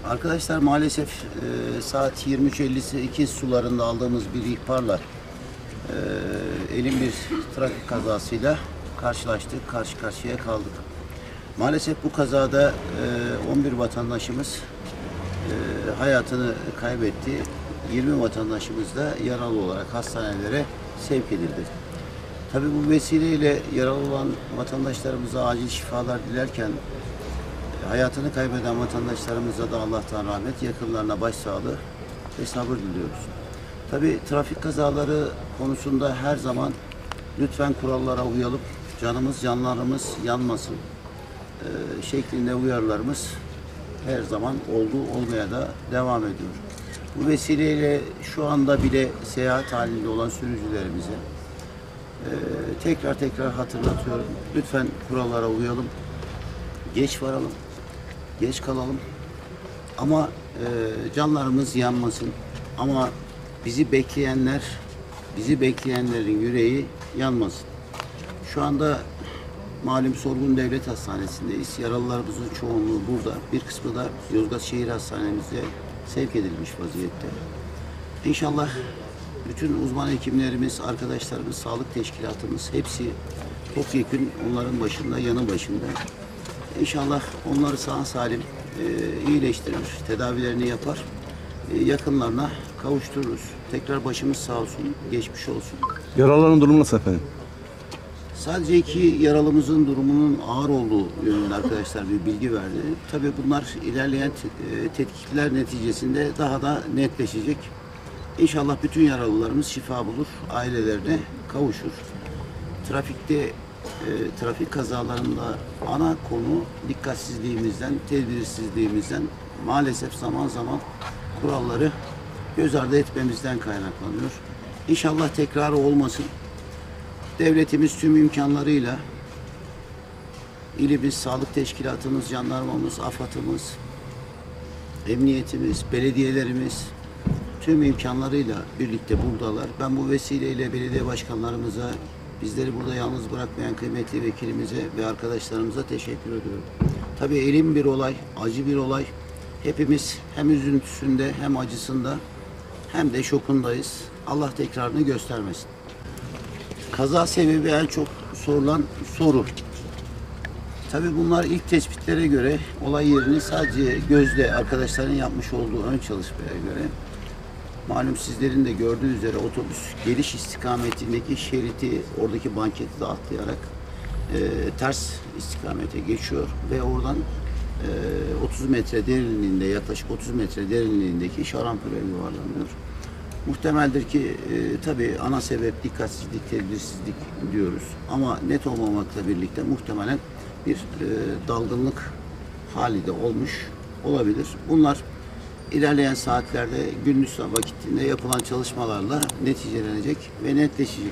Arkadaşlar maalesef saat 23.52 sularında aldığımız bir ihbarla elin bir trafik kazasıyla karşılaştık, karşı karşıya kaldık. Maalesef bu kazada 11 vatandaşımız hayatını kaybetti. 20 vatandaşımız da yaralı olarak hastanelere sevk edildi. Tabii bu vesileyle yaralı olan vatandaşlarımıza acil şifalar dilerken hayatını kaybeden vatandaşlarımıza da Allah'tan rahmet, yakınlarına başsağlığı ve sabır diliyoruz. Tabii trafik kazaları konusunda her zaman lütfen kurallara uyalım, canlarımız yanmasın şeklinde uyarılarımız her zaman olmaya da devam ediyor. Bu vesileyle şu anda bile seyahat halinde olan sürücülerimize tekrar hatırlatıyorum. Lütfen kurallara uyalım, geç varalım, geç kalalım ama canlarımız yanmasın. Ama bizi bekleyenlerin yüreği yanmasın. Şu anda malum Sorgun Devlet Hastanesi'ndeyiz. Yaralılarımızın çoğunluğu burada. Bir kısmı da Yozgat Şehir Hastanemizde sevk edilmiş vaziyette. İnşallah bütün uzman hekimlerimiz, arkadaşlarımız, sağlık teşkilatımız hepsi topyekün onların başında, yanı başında. İnşallah onları sağ salim iyileştirir, tedavilerini yapar, yakınlarına kavuştururuz. Tekrar başımız sağ olsun, geçmiş olsun. Yaralıların durumu nasıl efendim? Sadece iki yaralımızın durumunun ağır olduğu yönünde arkadaşlar bir bilgi verdi. Tabii bunlar ilerleyen tetkikler neticesinde daha da netleşecek. İnşallah bütün yaralılarımız şifa bulur, ailelerine kavuşur. Trafik kazalarında ana konu dikkatsizliğimizden, tedbirsizliğimizden maalesef zaman zaman kuralları göz ardı etmemizden kaynaklanıyor. İnşallah tekrarı olmasın. Devletimiz tüm imkanlarıyla, ilimiz, sağlık teşkilatımız, jandarmamız, AFAD'ımız, emniyetimiz, belediyelerimiz tüm imkanlarıyla birlikte buradalar. Ben bu vesileyle belediye başkanlarımıza, bizleri burada yalnız bırakmayan kıymetli vekilimize ve arkadaşlarımıza teşekkür ediyorum. Tabii elim bir olay, acı bir olay. Hepimiz hem üzüntüsünde hem acısında hem de şokundayız. Allah tekrarını göstermesin. Kaza sebebi en çok sorulan soru. Tabii bunlar ilk tespitlere göre olay yerini sadece gözle arkadaşların yapmış olduğu ön çalışmaya göre malum sizlerin de gördüğü üzere otobüs geliş istikametindeki şeriti, oradaki banketi de atlayarak ters istikamete geçiyor ve oradan 30 metre derinliğinde, yaklaşık 30 metre derinliğindeki şarampole yuvarlanıyor. Muhtemeldir ki tabii ana sebep dikkatsizlik, tedbirsizlik diyoruz. Ama net olmamakla birlikte muhtemelen bir dalgınlık hali de olmuş olabilir. Bunlar ilerleyen saatlerde gündüz vakitinde yapılan çalışmalarla neticelenecek ve netleşecek.